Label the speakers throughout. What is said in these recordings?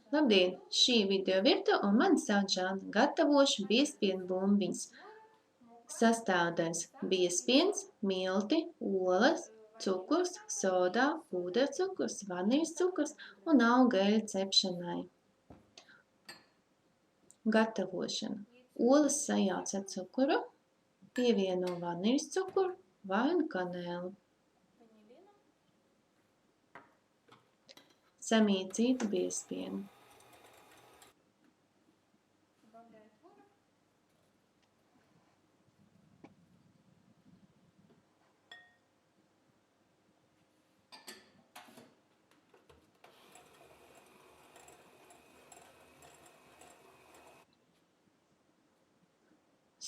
Speaker 1: Labdien! Šī video virtuve un mani sauc Žana. Gatavošu biezpienu bumbiņas. Sastāvdaļas: biezpiens, milti, olas, cukurs, sodā, pūdercukurs, vaniļas cukurs un auga eļļa cepšanai. Gatavošana: olas sajauc ar cukuru, pievieno vaniļas cukuru vai kanēli. Samīcīt biezpienu.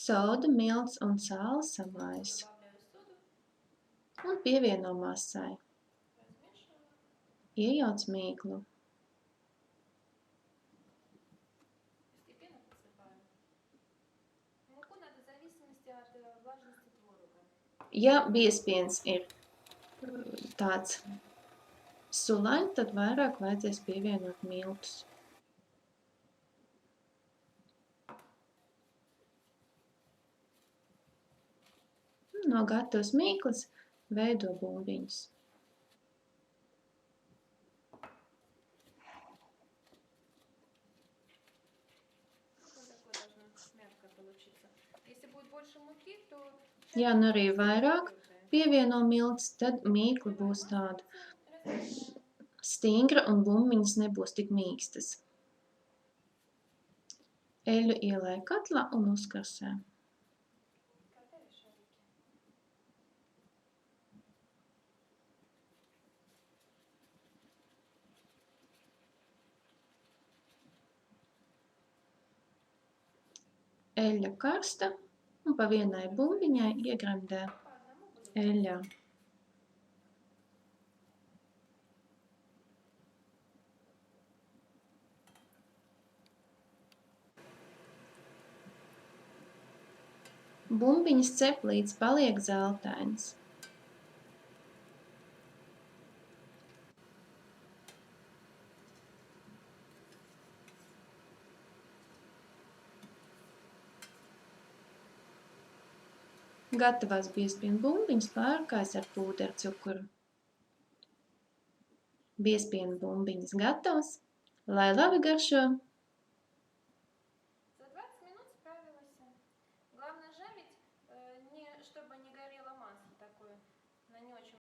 Speaker 1: Soda, milts un sāli samaisu un pievieno masai. Iejauc mīklu. Ja biezpiens ir tāds sulains, tad vairāk vajadzēs pievienot miltus. No gatavas mīklas veido bumbiņas. Ja nu arī vairāk pievieno miltus, tad mīkla būs tāda stingra un bumbiņas nebūs tik mīkstas. Eļļu ielej katlā un uzkarsē. Eļļa karsta un pa vienai bumbiņai iegremdē eļļā. Bumbiņas cep līdz paliek zeltainas. Gatavās biezpienu bumbiņas pārkais ar pūdercukuru. Biezpienu bumbiņas gatavas, lai labi garšo!